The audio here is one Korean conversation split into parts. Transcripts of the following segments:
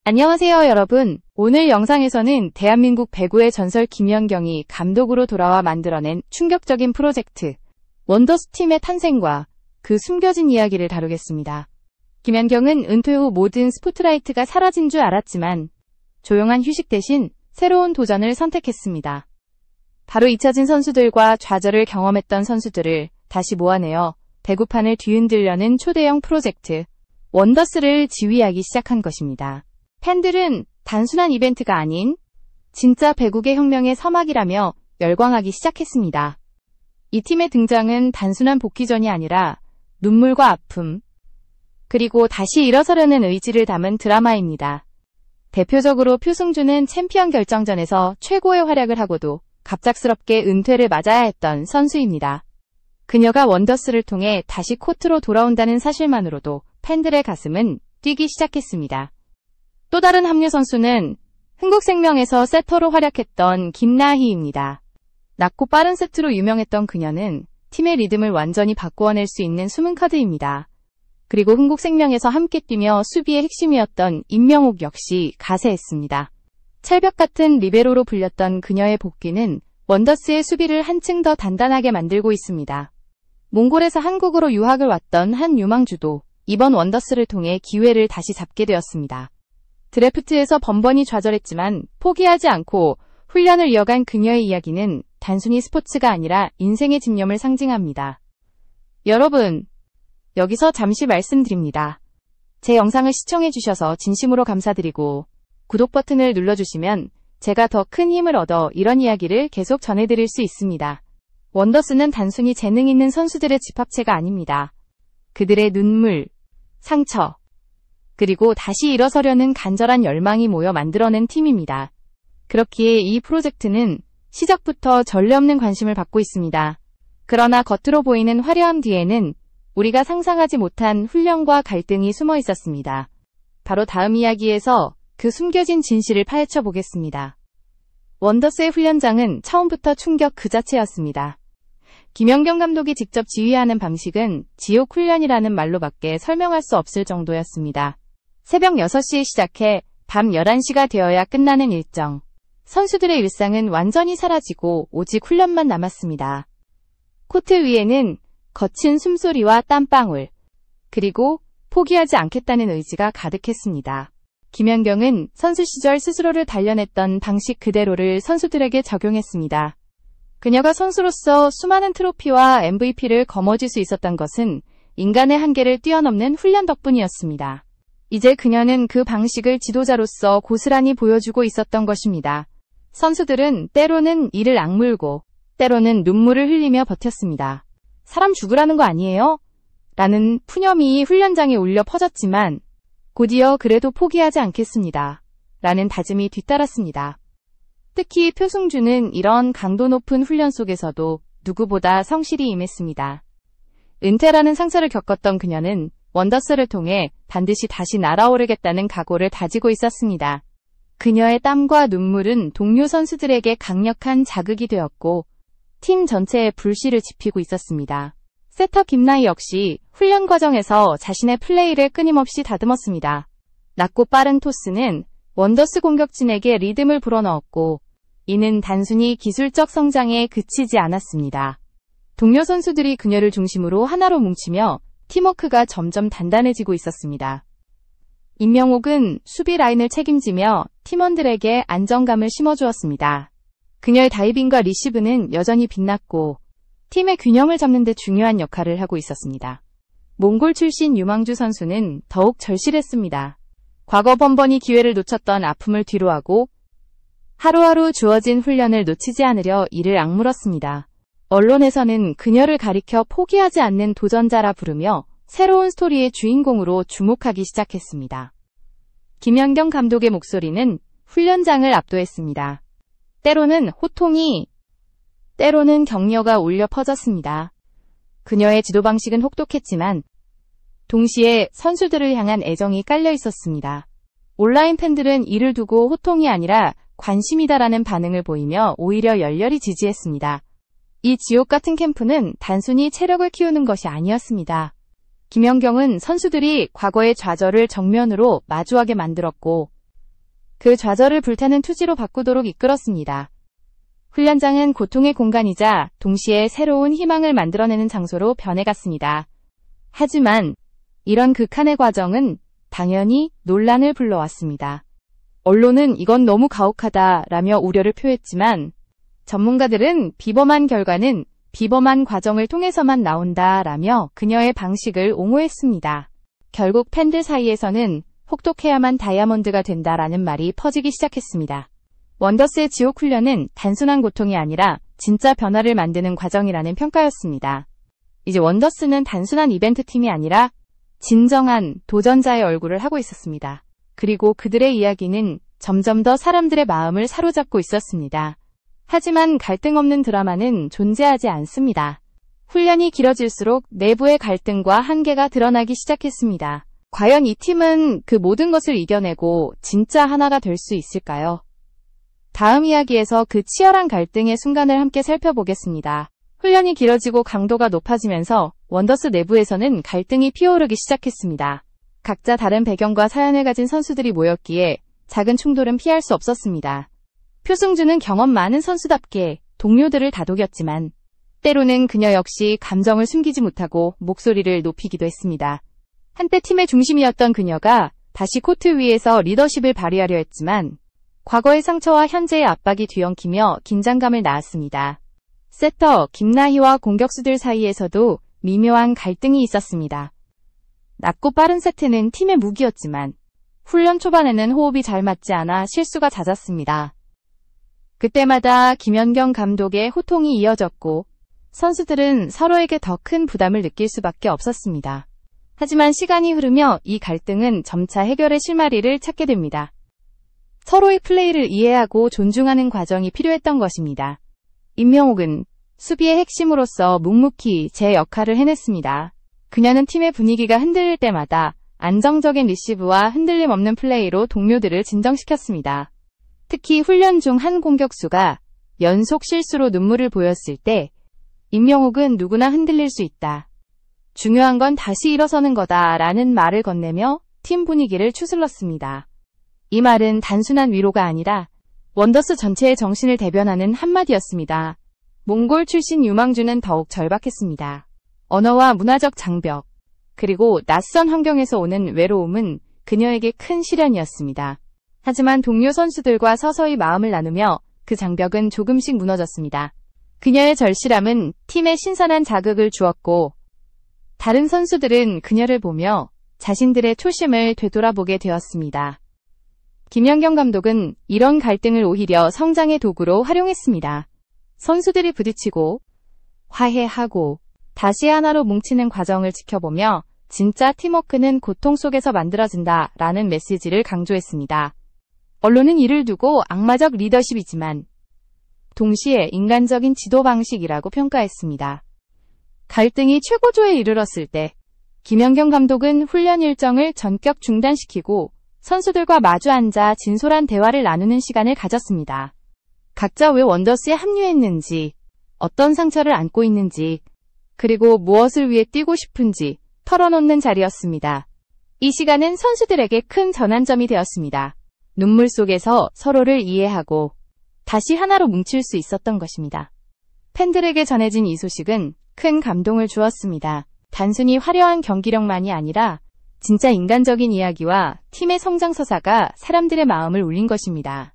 안녕하세요 여러분. 오늘 영상에서는 대한민국 배구의 전설 김연경이 감독으로 돌아와 만들어낸 충격적인 프로젝트 원더스 팀의 탄생과 그 숨겨진 이야기를 다루겠습니다. 김연경은 은퇴 후 모든 스포트라이트가 사라진 줄 알았지만 조용한 휴식 대신 새로운 도전을 선택했습니다. 바로 잊혀진 선수들과 좌절을 경험했던 선수들을 다시 모아내어 배구판을 뒤흔들려는 초대형 프로젝트 원더스를 지휘하기 시작한 것입니다. 팬들은 단순한 이벤트가 아닌 진짜 배구의 혁명의 서막이라며 열광하기 시작했습니다. 이 팀의 등장은 단순한 복귀전이 아니라 눈물과 아픔, 그리고 다시 일어서려는 의지를 담은 드라마입니다. 대표적으로 표승주는 챔피언 결정전에서 최고의 활약을 하고도 갑작스럽게 은퇴를 맞아야 했던 선수입니다. 그녀가 원더스를 통해 다시 코트로 돌아온다는 사실만으로도 팬들의 가슴은 뛰기 시작했습니다. 또 다른 합류 선수는 흥국생명에서 세터로 활약했던 김나희입니다. 낮고 빠른 세트로 유명했던 그녀는 팀의 리듬을 완전히 바꾸어낼 수 있는 숨은 카드입니다. 그리고 흥국생명에서 함께 뛰며 수비의 핵심이었던 임명옥 역시 가세했습니다. 찰벽 같은 리베로로 불렸던 그녀의 복귀는 원더스의 수비를 한층 더 단단하게 만들고 있습니다. 몽골에서 한국으로 유학을 왔던 한 유망주도 이번 원더스를 통해 기회를 다시 잡게 되었습니다. 드래프트에서 번번이 좌절했지만 포기하지 않고 훈련을 이어간 그녀의 이야기는 단순히 스포츠가 아니라 인생의 집념을 상징합니다. 여러분, 여기서 잠시 말씀드립니다. 제 영상을 시청해주셔서 진심으로 감사드리고 구독 버튼을 눌러주시면 제가 더 큰 힘을 얻어 이런 이야기를 계속 전해드릴 수 있습니다. 원더스는 단순히 재능 있는 선수들의 집합체가 아닙니다. 그들의 눈물, 상처, 그리고 다시 일어서려는 간절한 열망이 모여 만들어낸 팀입니다. 그렇기에 이 프로젝트는 시작부터 전례 없는 관심을 받고 있습니다. 그러나 겉으로 보이는 화려함 뒤에는 우리가 상상하지 못한 훈련과 갈등이 숨어 있었습니다. 바로 다음 이야기에서 그 숨겨진 진실을 파헤쳐 보겠습니다. 원더스의 훈련장은 처음부터 충격 그 자체였습니다. 김연경 감독이 직접 지휘하는 방식은 지옥 훈련이라는 말로밖에 설명할 수 없을 정도였습니다. 새벽 6시에 시작해 밤 11시가 되어야 끝나는 일정. 선수들의 일상은 완전히 사라지고 오직 훈련만 남았습니다. 코트 위에는 거친 숨소리와 땀방울, 그리고 포기하지 않겠다는 의지가 가득했습니다. 김연경은 선수 시절 스스로를 단련했던 방식 그대로를 선수들에게 적용했습니다. 그녀가 선수로서 수많은 트로피와 MVP를 거머쥘 수 있었던 것은 인간의 한계를 뛰어넘는 훈련 덕분이었습니다. 이제 그녀는 그 방식을 지도자로서 고스란히 보여주고 있었던 것입니다. 선수들은 때로는 이를 악물고 때로는 눈물을 흘리며 버텼습니다. 사람 죽으라는 거 아니에요? 라는 푸념이 훈련장에 울려 퍼졌지만 곧이어 그래도 포기하지 않겠습니다. 라는 다짐이 뒤따랐습니다. 특히 표승주는 이런 강도 높은 훈련 속에서도 누구보다 성실히 임했습니다. 은퇴라는 상처를 겪었던 그녀는 원더스를 통해 반드시 다시 날아오르겠다는 각오를 다지고 있었습니다. 그녀의 땀과 눈물은 동료 선수들에게 강력한 자극이 되었고 팀 전체의 불씨를 지피고 있었습니다. 세터 김나희 역시 훈련 과정에서 자신의 플레이를 끊임없이 다듬었습니다. 낮고 빠른 토스는 원더스 공격진에게 리듬을 불어넣었고 이는 단순히 기술적 성장에 그치지 않았습니다. 동료 선수들이 그녀를 중심으로 하나로 뭉치며 팀워크가 점점 단단해지고 있었습니다. 임명옥은 수비 라인을 책임지며 팀원들에게 안정감을 심어주었습니다. 그녀의 다이빙과 리시브는 여전히 빛났고 팀의 균형을 잡는 데 중요한 역할을 하고 있었습니다. 몽골 출신 유망주 선수는 더욱 절실했습니다. 과거 번번이 기회를 놓쳤던 아픔을 뒤로하고 하루하루 주어진 훈련을 놓치지 않으려 이를 악물었습니다. 언론에서는 그녀를 가리켜 포기하지 않는 도전자라 부르며 새로운 스토리의 주인공으로 주목하기 시작했습니다. 김연경 감독의 목소리는 훈련장을 압도했습니다. 때로는 호통이, 때로는 격려가 울려 퍼졌습니다. 그녀의 지도 방식은 혹독했지만 동시에 선수들을 향한 애정이 깔려 있었습니다. 온라인 팬들은 이를 두고 호통이 아니라 관심이다라는 반응을 보이며 오히려 열렬히 지지했습니다. 이 지옥 같은 캠프는 단순히 체력을 키우는 것이 아니었습니다. 김연경은 선수들이 과거의 좌절을 정면으로 마주하게 만들었고 그 좌절을 불타는 투지로 바꾸도록 이끌었습니다. 훈련장은 고통의 공간이자 동시에 새로운 희망을 만들어내는 장소로 변해갔습니다. 하지만 이런 극한의 과정은 당연히 논란을 불러왔습니다. 언론은 이건 너무 가혹하다라며 우려를 표했지만 전문가들은 비범한 결과는 비범한 과정을 통해서만 나온다라며 그녀의 방식을 옹호했습니다. 결국 팬들 사이에서는 혹독해야만 다이아몬드가 된다라는 말이 퍼지기 시작했습니다. 원더스의 지옥 훈련은 단순한 고통이 아니라 진짜 변화를 만드는 과정이라는 평가였습니다. 이제 원더스는 단순한 이벤트 팀이 아니라 진정한 도전자의 얼굴을 하고 있었습니다. 그리고 그들의 이야기는 점점 더 사람들의 마음을 사로잡고 있었습니다. 하지만 갈등 없는 드라마는 존재하지 않습니다. 훈련이 길어질수록 내부의 갈등과 한계가 드러나기 시작했습니다. 과연 이 팀은 그 모든 것을 이겨내고 진짜 하나가 될 수 있을까요? 다음 이야기에서 그 치열한 갈등의 순간을 함께 살펴보겠습니다. 훈련이 길어지고 강도가 높아지면서 원더스 내부에서는 갈등이 피어오르기 시작했습니다. 각자 다른 배경과 사연을 가진 선수들이 모였기에 작은 충돌은 피할 수 없었습니다. 표승주는 경험 많은 선수답게 동료들을 다독였지만 때로는 그녀 역시 감정을 숨기지 못하고 목소리를 높이기도 했습니다. 한때 팀의 중심이었던 그녀가 다시 코트 위에서 리더십을 발휘하려 했지만 과거의 상처와 현재의 압박이 뒤엉키며 긴장감을 낳았습니다. 세터 김나희와 공격수들 사이에서도 미묘한 갈등이 있었습니다. 낮고 빠른 세트는 팀의 무기였지만 훈련 초반에는 호흡이 잘 맞지 않아 실수가 잦았습니다. 그때마다 김연경 감독의 호통이 이어졌고 선수들은 서로에게 더 큰 부담을 느낄 수밖에 없었습니다. 하지만 시간이 흐르며 이 갈등은 점차 해결의 실마리를 찾게 됩니다. 서로의 플레이를 이해하고 존중하는 과정이 필요했던 것입니다. 임명옥은 수비의 핵심으로서 묵묵히 제 역할을 해냈습니다. 그녀는 팀의 분위기가 흔들릴 때마다 안정적인 리시브와 흔들림 없는 플레이로 동료들을 진정시켰습니다. 특히 훈련 중 한 공격수가 연속 실수로 눈물을 보였을 때 임명옥은 누구나 흔들릴 수 있다. 중요한 건 다시 일어서는 거다 라는 말을 건네며 팀 분위기를 추슬렀습니다. 이 말은 단순한 위로가 아니라 원더스 전체의 정신을 대변하는 한마디였습니다. 몽골 출신 유망주는 더욱 절박했습니다. 언어와 문화적 장벽, 그리고 낯선 환경에서 오는 외로움은 그녀에게 큰 시련이었습니다. 하지만 동료 선수들과 서서히 마음을 나누며 그 장벽은 조금씩 무너졌습니다. 그녀의 절실함은 팀에 신선한 자극을 주었고 다른 선수들은 그녀를 보며 자신들의 초심을 되돌아보게 되었습니다. 김연경 감독은 이런 갈등을 오히려 성장의 도구로 활용했습니다. 선수들이 부딪히고 화해하고 다시 하나로 뭉치는 과정을 지켜보며 진짜 팀워크는 고통 속에서 만들어진다 라는 메시지를 강조했습니다. 언론은 이를 두고 악마적 리더십이지만 동시에 인간적인 지도 방식이라고 평가했습니다. 갈등이 최고조에 이르렀을 때 김연경 감독은 훈련 일정을 전격 중단시키고 선수들과 마주 앉아 진솔한 대화를 나누는 시간을 가졌습니다. 각자 왜 원더스에 합류했는지, 어떤 상처를 안고 있는지, 그리고 무엇을 위해 뛰고 싶은지 털어놓는 자리였습니다. 이 시간은 선수들에게 큰 전환점이 되었습니다. 눈물 속에서 서로를 이해하고 다시 하나로 뭉칠 수 있었던 것입니다. 팬들에게 전해진 이 소식은 큰 감동을 주었습니다. 단순히 화려한 경기력만이 아니라 진짜 인간적인 이야기와 팀의 성장서사가 사람들의 마음을 울린 것입니다.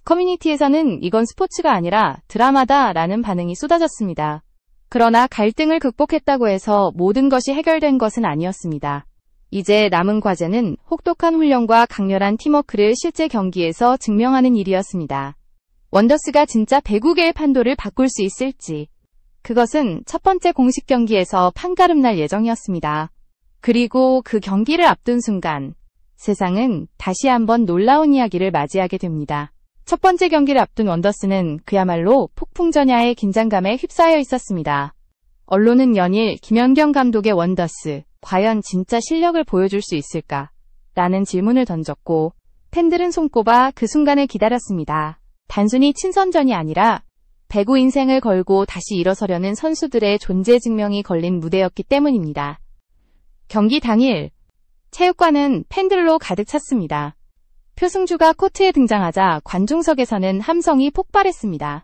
커뮤니티에서는 이건 스포츠가 아니라 드라마다라는 반응이 쏟아졌습니다. 그러나 갈등을 극복했다고 해서 모든 것이 해결된 것은 아니었습니다. 이제 남은 과제는 혹독한 훈련과 강렬한 팀워크를 실제 경기에서 증명하는 일이었습니다. 원더스가 진짜 배구계의 판도를 바꿀 수 있을지, 그것은 첫 번째 공식 경기에서 판가름 날 예정이었습니다. 그리고 그 경기를 앞둔 순간 세상은 다시 한번 놀라운 이야기를 맞이하게 됩니다. 첫 번째 경기를 앞둔 원더스는 그야말로 폭풍전야의 긴장감에 휩싸여 있었습니다. 언론은 연일 김연경 감독의 원더스, 과연 진짜 실력을 보여줄 수 있을까? 라는 질문을 던졌고 팬들은 손꼽아 그 순간을 기다렸습니다. 단순히 친선전이 아니라 배구 인생을 걸고 다시 일어서려는 선수들의 존재 증명이 걸린 무대였기 때문입니다. 경기 당일 체육관은 팬들로 가득 찼습니다. 표승주가 코트에 등장하자 관중석에서는 함성이 폭발했습니다.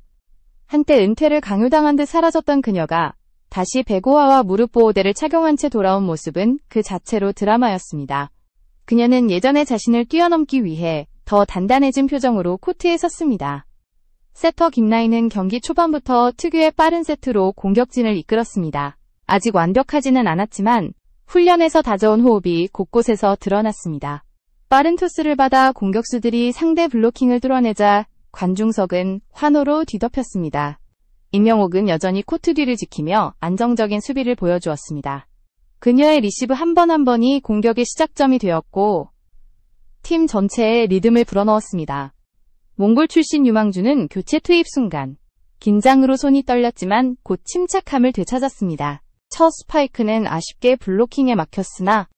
한때 은퇴를 강요당한 듯 사라졌던 그녀가 다시 배구화와 무릎 보호대를 착용한 채 돌아온 모습은 그 자체로 드라마였습니다. 그녀는 예전의 자신을 뛰어넘기 위해 더 단단해진 표정으로 코트에 섰습니다. 세터 김나인은 경기 초반부터 특유의 빠른 세트로 공격진을 이끌었습니다. 아직 완벽하지는 않았지만 훈련에서 다져온 호흡이 곳곳에서 드러났습니다. 빠른 토스를 받아 공격수들이 상대 블로킹을 뚫어내자 관중석은 환호로 뒤덮였습니다. 임영옥은 여전히 코트 뒤를 지키며 안정적인 수비를 보여주었습니다. 그녀의 리시브 한 번 한 번이 공격의 시작점이 되었고 팀 전체에 리듬을 불어넣었습니다. 몽골 출신 유망주는 교체 투입 순간 긴장으로 손이 떨렸지만 곧 침착함을 되찾았습니다. 첫 스파이크는 아쉽게 블로킹에 막혔으나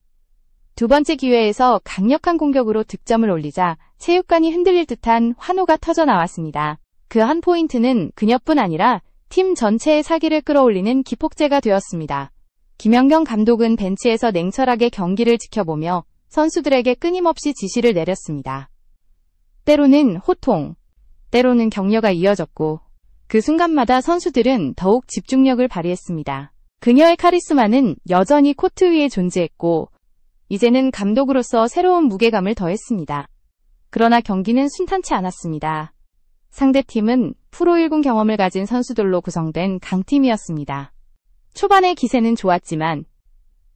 두 번째 기회에서 강력한 공격으로 득점을 올리자 체육관이 흔들릴 듯한 환호가 터져나왔습니다. 그 한 포인트는 그녀뿐 아니라 팀 전체의 사기를 끌어올리는 기폭제가 되었습니다. 김연경 감독은 벤치에서 냉철하게 경기를 지켜보며 선수들에게 끊임없이 지시를 내렸습니다. 때로는 호통, 때로는 격려가 이어졌고 그 순간마다 선수들은 더욱 집중력을 발휘했습니다. 그녀의 카리스마는 여전히 코트 위에 존재했고 이제는 감독으로서 새로운 무게감을 더했습니다. 그러나 경기는 순탄치 않았습니다. 상대팀은 프로1군 경험을 가진 선수들로 구성된 강팀이었습니다. 초반의 기세는 좋았지만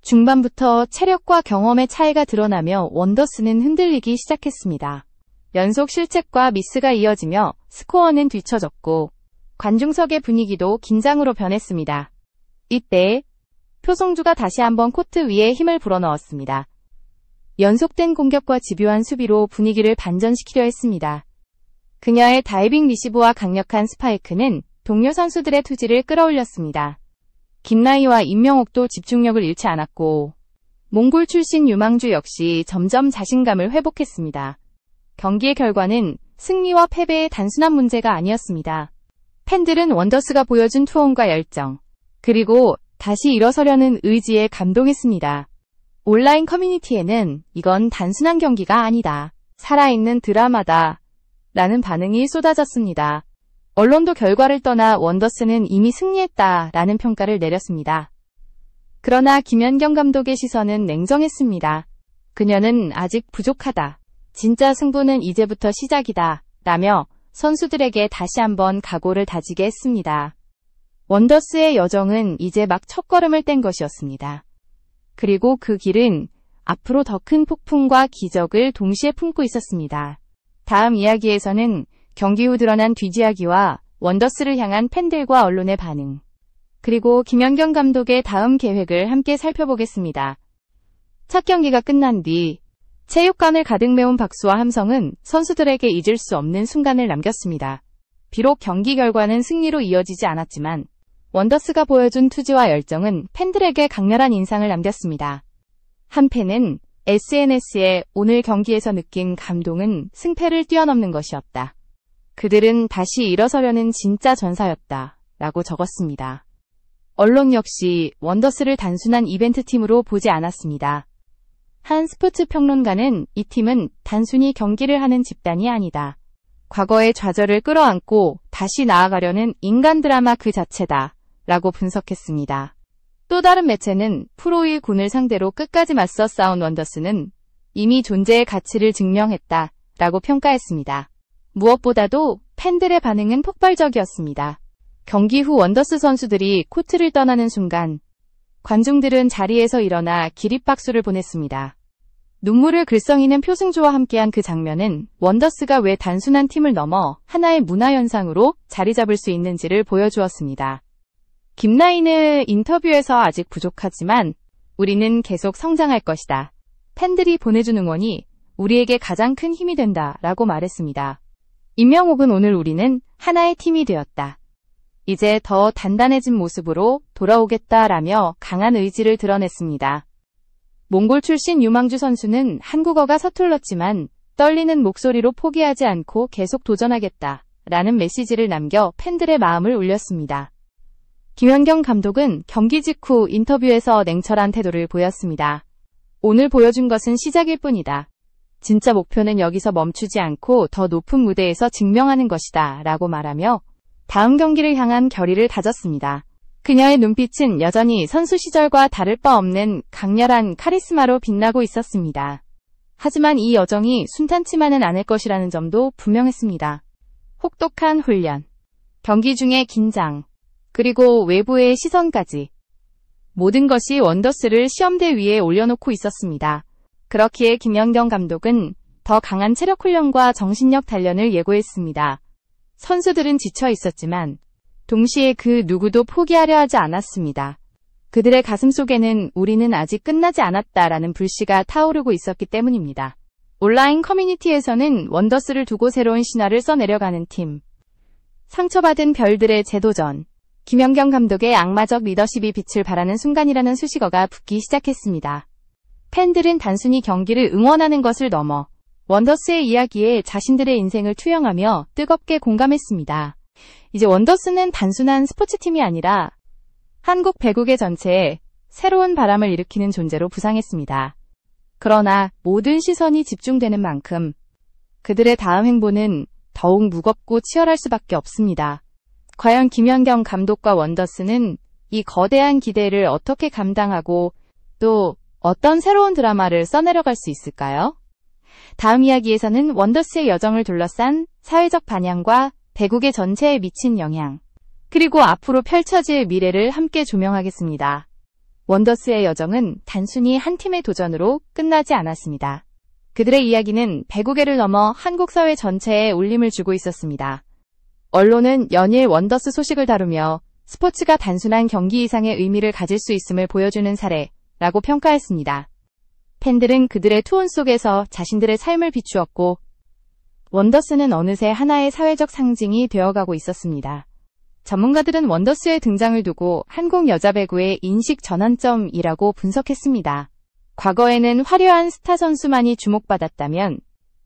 중반부터 체력과 경험의 차이가 드러나며 원더스는 흔들리기 시작했습니다. 연속 실책과 미스가 이어지며 스코어는 뒤처졌고 관중석의 분위기도 긴장으로 변했습니다. 이때 표성주가 다시 한번 코트 위에 힘을 불어넣었습니다. 연속된 공격과 집요한 수비로 분위기를 반전시키려 했습니다. 그녀의 다이빙 리시브와 강력한 스파이크는 동료 선수들의 투지를 끌어올렸습니다. 김나희와 임명옥도 집중력을 잃지 않았고 몽골 출신 유망주 역시 점점 자신감을 회복했습니다. 경기의 결과는 승리와 패배의 단순한 문제가 아니었습니다. 팬들은 원더스가 보여준 투혼과 열정, 그리고 다시 일어서려는 의지에 감동했습니다. 온라인 커뮤니티에는 이건 단순한 경기가 아니다, 살아있는 드라마다 라는 반응이 쏟아졌습니다. 언론도 결과를 떠나 원더스는 이미 승리했다 라는 평가를 내렸습니다. 그러나 김연경 감독의 시선은 냉정했습니다. 그녀는 아직 부족하다, 진짜 승부는 이제부터 시작이다 라며 선수들에게 다시 한번 각오를 다지게 했습니다. 원더스의 여정은 이제 막 첫걸음을 뗀 것이었습니다. 그리고 그 길은 앞으로 더 큰 폭풍과 기적을 동시에 품고 있었습니다. 다음 이야기에서는 경기 후 드러난 뒷이야기와 원더스를 향한 팬들과 언론의 반응, 그리고 김연경 감독의 다음 계획을 함께 살펴보겠습니다. 첫 경기가 끝난 뒤 체육관을 가득 메운 박수와 함성은 선수들에게 잊을 수 없는 순간을 남겼습니다. 비록 경기 결과는 승리로 이어지지 않았지만 원더스가 보여준 투지와 열정은 팬들에게 강렬한 인상을 남겼습니다. 한 팬은 SNS에 오늘 경기에서 느낀 감동은 승패를 뛰어넘는 것이었다, 그들은 다시 일어서려는 진짜 전사였다 라고 적었습니다. 언론 역시 원더스를 단순한 이벤트 팀으로 보지 않았습니다. 한 스포츠 평론가는 이 팀은 단순히 경기를 하는 집단이 아니다, 과거의 좌절을 끌어안고 다시 나아가려는 인간 드라마 그 자체다 라고 분석했습니다. 또 다른 매체는 프로1군을 상대로 끝까지 맞서 싸운 원더스는 이미 존재의 가치를 증명했다 라고 평가했습니다. 무엇보다도 팬들의 반응은 폭발적이었습니다. 경기 후 원더스 선수들이 코트를 떠나는 순간 관중들은 자리에서 일어나 기립박수를 보냈습니다. 눈물을 글썽이는 표승주와 함께한 그 장면은 원더스가 왜 단순한 팀을 넘어 하나의 문화현상으로 자리 잡을 수 있는지를 보여주었습니다. 김나인의 인터뷰에서 아직 부족하지만 우리는 계속 성장할 것이다, 팬들이 보내준 응원이 우리에게 가장 큰 힘이 된다 라고 말했습니다. 임명옥은 오늘 우리는 하나의 팀이 되었다, 이제 더 단단해진 모습으로 돌아오겠다라며 강한 의지를 드러냈습니다. 몽골 출신 유망주 선수는 한국어가 서툴렀지만 떨리는 목소리로 포기하지 않고 계속 도전하겠다라는 메시지를 남겨 팬들의 마음을 울렸습니다. 김연경 감독은 경기 직후 인터뷰에서 냉철한 태도를 보였습니다. 오늘 보여준 것은 시작일 뿐이다, 진짜 목표는 여기서 멈추지 않고 더 높은 무대에서 증명하는 것이다 라고 말하며 다음 경기를 향한 결의를 다졌습니다. 그녀의 눈빛은 여전히 선수 시절과 다를 바 없는 강렬한 카리스마로 빛나고 있었습니다. 하지만 이 여정이 순탄치만은 않을 것이라는 점도 분명했습니다. 혹독한 훈련, 경기 중의 긴장, 그리고 외부의 시선까지 모든 것이 원더스를 시험대 위에 올려놓고 있었습니다. 그렇기에 김연경 감독은 더 강한 체력 훈련과 정신력 단련을 예고했습니다. 선수들은 지쳐 있었지만 동시에 그 누구도 포기하려 하지 않았습니다. 그들의 가슴속에는 우리는 아직 끝나지 않았다라는 불씨가 타오르고 있었기 때문입니다. 온라인 커뮤니티에서는 원더스를 두고 새로운 신화를 써내려가는 팀, 상처받은 별들의 재도전, 김연경 감독의 악마적 리더십이 빛을 발하는 순간이라는 수식어가 붙기 시작했습니다. 팬들은 단순히 경기를 응원하는 것을 넘어 원더스의 이야기에 자신들의 인생을 투영하며 뜨겁게 공감했습니다. 이제 원더스는 단순한 스포츠팀이 아니라 한국 배구계 전체에 새로운 바람을 일으키는 존재로 부상했습니다. 그러나 모든 시선이 집중되는 만큼 그들의 다음 행보는 더욱 무겁고 치열할 수밖에 없습니다. 과연 김연경 감독과 원더스는 이 거대한 기대를 어떻게 감당하고 또 어떤 새로운 드라마를 써내려갈 수 있을까요? 다음 이야기에서는 원더스의 여정을 둘러싼 사회적 반향과 배구계 전체에 미친 영향, 그리고 앞으로 펼쳐질 미래를 함께 조명하겠습니다. 원더스의 여정은 단순히 한 팀의 도전으로 끝나지 않았습니다. 그들의 이야기는 배구계를 넘어 한국 사회 전체에 울림을 주고 있었습니다. 언론은 연일 원더스 소식을 다루며 스포츠가 단순한 경기 이상의 의미를 가질 수 있음을 보여주는 사례라고 평가했습니다. 팬들은 그들의 투혼 속에서 자신들의 삶을 비추었고 원더스는 어느새 하나의 사회적 상징이 되어가고 있었습니다. 전문가들은 원더스의 등장을 두고 한국 여자 배구의 인식 전환점이라고 분석했습니다. 과거에는 화려한 스타 선수만이 주목받았다면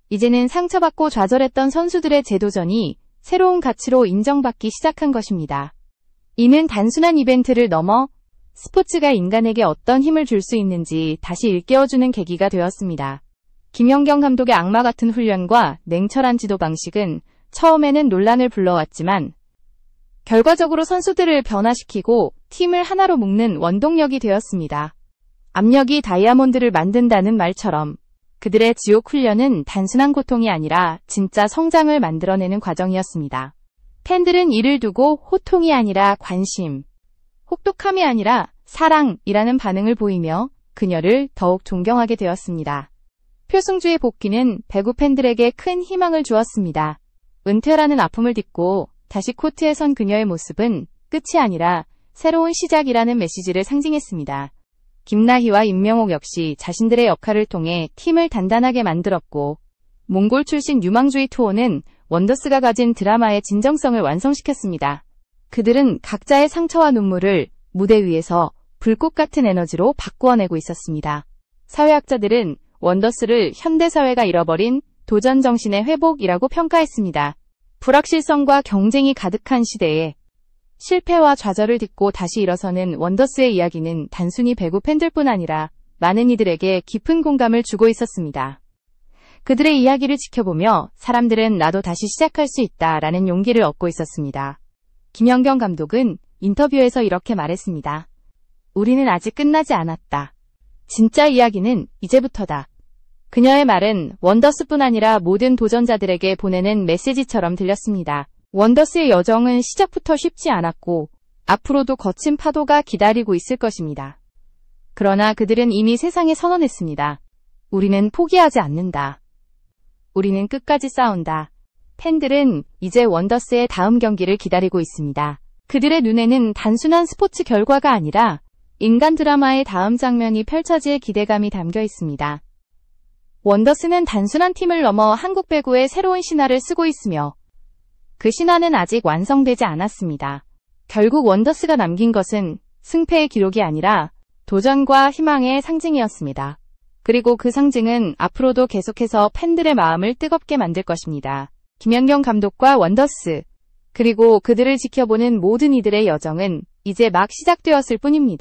이제는 상처받고 좌절했던 선수들의 재도전이 새로운 가치로 인정받기 시작한 것입니다. 이는 단순한 이벤트를 넘어 스포츠가 인간에게 어떤 힘을 줄 수 있는지 다시 일깨워주는 계기가 되었습니다. 김연경 감독의 악마 같은 훈련과 냉철한 지도 방식은 처음에는 논란을 불러왔지만 결과적으로 선수들을 변화시키고 팀을 하나로 묶는 원동력이 되었습니다. 압력이 다이아몬드를 만든다는 말처럼 그들의 지옥 훈련은 단순한 고통이 아니라 진짜 성장을 만들어내는 과정이었습니다. 팬들은 이를 두고 호통이 아니라 관심, 혹독함이 아니라 사랑이라는 반응을 보이며 그녀를 더욱 존경하게 되었습니다. 표승주의 복귀는 배구 팬들에게 큰 희망을 주었습니다. 은퇴라는 아픔을 딛고 다시 코트에 선 그녀의 모습은 끝이 아니라 새로운 시작이라는 메시지를 상징했습니다. 김나희와 임명옥 역시 자신들의 역할을 통해 팀을 단단하게 만들었고 몽골 출신 유망주의 투호는 원더스가 가진 드라마의 진정성을 완성시켰습니다. 그들은 각자의 상처와 눈물을 무대 위에서 불꽃 같은 에너지로 바꾸어내고 있었습니다. 사회학자들은 원더스를 현대사회가 잃어버린 도전 정신의 회복이라고 평가했습니다. 불확실성과 경쟁이 가득한 시대에 실패와 좌절을 딛고 다시 일어서는 원더스의 이야기는 단순히 배구 팬들뿐 아니라 많은 이들에게 깊은 공감을 주고 있었습니다. 그들의 이야기를 지켜보며 사람들은 나도 다시 시작할 수 있다라는 용기를 얻고 있었습니다. 김연경 감독은 인터뷰에서 이렇게 말했습니다. 우리는 아직 끝나지 않았다. 진짜 이야기는 이제부터다. 그녀의 말은 원더스뿐 아니라 모든 도전자들에게 보내는 메시지처럼 들렸습니다. 원더스의 여정은 시작부터 쉽지 않았고 앞으로도 거친 파도가 기다리고 있을 것입니다. 그러나 그들은 이미 세상에 선언했습니다. 우리는 포기하지 않는다. 우리는 끝까지 싸운다. 팬들은 이제 원더스의 다음 경기를 기다리고 있습니다. 그들의 눈에는 단순한 스포츠 결과가 아니라 인간 드라마의 다음 장면이 펼쳐질 기대감이 담겨 있습니다. 원더스는 단순한 팀을 넘어 한국 배구의 새로운 신화를 쓰고 있으며 그 신화는 아직 완성되지 않았습니다. 결국 원더스가 남긴 것은 승패의 기록이 아니라 도전과 희망의 상징이었습니다. 그리고 그 상징은 앞으로도 계속해서 팬들의 마음을 뜨겁게 만들 것입니다. 김연경 감독과 원더스, 그리고 그들을 지켜보는 모든 이들의 여정은 이제 막 시작되었을 뿐입니다.